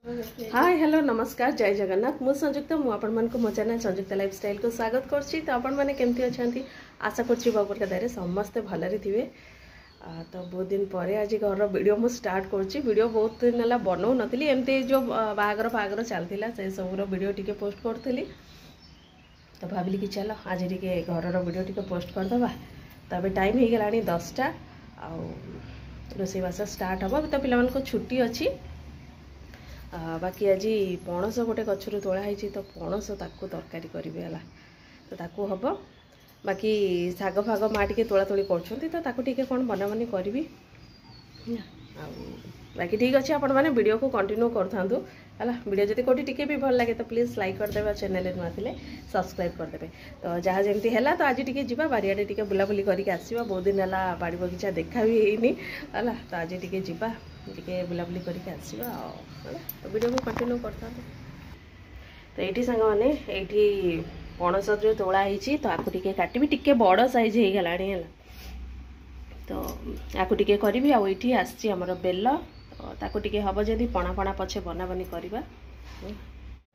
Hi hello नमस्कार जय जगन्नाथ मु संयुक्त मु चैनल संयुक्त लाइफस्टाइल को स्वागत करछि। तो आपण माने केमती अछंती आशा करछि बाबूर दारे समस्ते भलरे थिबे। तो बहुत दिन पर आज घर वीडियो मु स्टार्ट करछि। वीडियो बहुत दिन हला बनौ नथिली एमती जो बाहागर फागर चलतिला से सबरो वीडियो टिके पोस्ट करथिली। तो भाबिली कि चलो आज टिके घर वीडियो टिके पोस्ट कर दबा। तो अबे टाइम हे गेलानी 10टा आ रोसे बास स्टार्ट हबो। तो पिला मन को छुट्टी अछि। बाकी आज पणस गोटे गचर तोड़ा तो पणस ताकू तरकारी करेंगे है तो ताकू हम बाकी शाग फाग माँ टे तोला तोली कर कौन बना बनी करी बाकी ठीक अच्छे आपण मैंने वीडियो को कंटिन्यू करूँ है वीडियो जब कौटी टिके भी भल लगे तो प्लीज लाइक करदे चैनल नुआ थे सब्सक्राइब करदे। तो जहाँ जमी है तो आज टी जी बारियाडे टी बुलाबुली करके आसवा बहुत दिन है बाड़ी बगीचा देखा भी है तो आज टी जी टे बुलाबुली करके आसवा तो वीडियो को कंटिन्यू करता। तो ये सांग मैंने ये पणस जो तोड़ा ही तो आपको टे काटबी टे बड़ साइज हो गला तो आपको टे करी आईटी आमर बेल ताको टिके हम जदि पणा पणा पछे बना बनी करवा।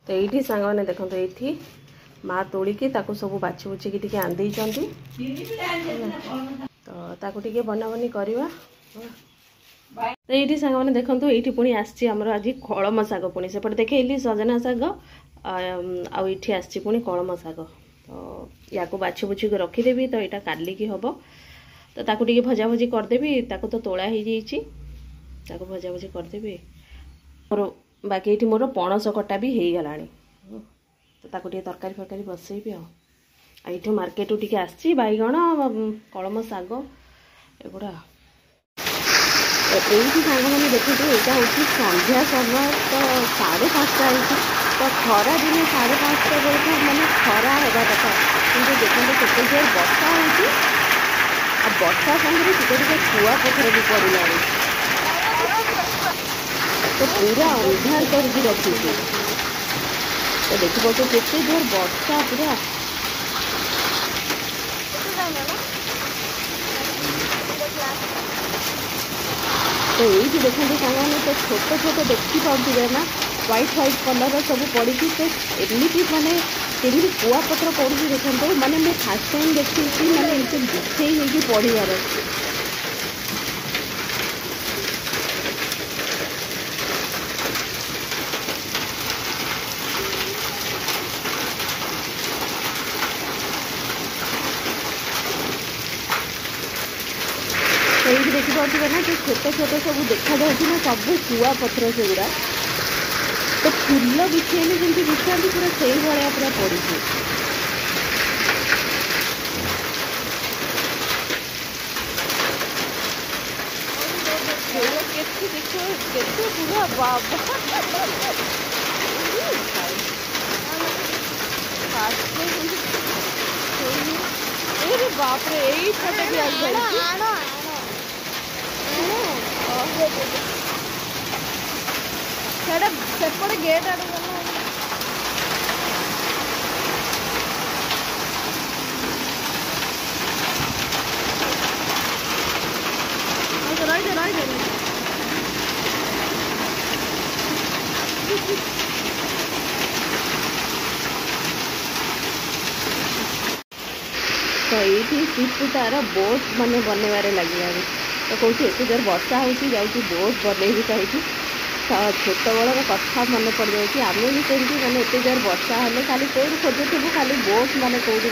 तो ये सांग मैंने देखो ये माँ तोड़िकी सब बाछी बुछी टे आंदी तो ताको टिके बना बनी करवा। तो ये सांग मैंने देखो ये पुणी आमर आज कलम शाग पुणी सेपटे देखली सजना शाग आठी आसी कलम शाग तो या बाछी बुछी रखीदेवी। तो यहाँ काली की हम तो ताको टिके भजा भजी करदेवी ताको तो तोड़ा हो ताको भजा भजी करदेवी मोर बाकी ये मोर पणस कटा भी हो गला तो ताको टिके तरकारी फरकारी बसैबी आठ मार्केट टिके आसी बैगण कलम शाग एगुड़ा। तो ये सांग मैंने देखते यहाँ हूँ संध्या समय तो 5:30 तो खरा दिन 5:30 बेलू मैंने खरा होगा कथा कि देखते केते जोर वर्षा हो वर्षा सामने टिके टिके कुआ पथर भी पड़ा तो पूरा अंधार करके रखी तो देख पाते केते जोर वर्षा पूरा। तो ये देखते सामने तो छोट छोट देखी पाते ना व्हाइट व्हाइट कलर सब पड़ी तो एमती माने केमी कुआ पत्र पड़ी देखते माने मैं फास्ट टाइम देखी माने गुथई होगी पड़ार तो ये देखिए ना जो छोट छोट सब देखा जाए ना सब कुआ पत्र से गुड़ा तो फूल बिछेले जमी बिछाती पूरा से भाया पूरा पड़ी बाप रे यही छोटे भी सेपटे गेट आड़ तो ये तार बोट माने बनवार लगे तो कौन एत जोर वर्षा हो बोट बनैबी कहीं तो छोट बड़र कथा मन पड़ जाए आम भी कमी मैंने एत जोर वर्षा हेल्ले खाली कौन खोजुबू खाली बोट मैंने कौटी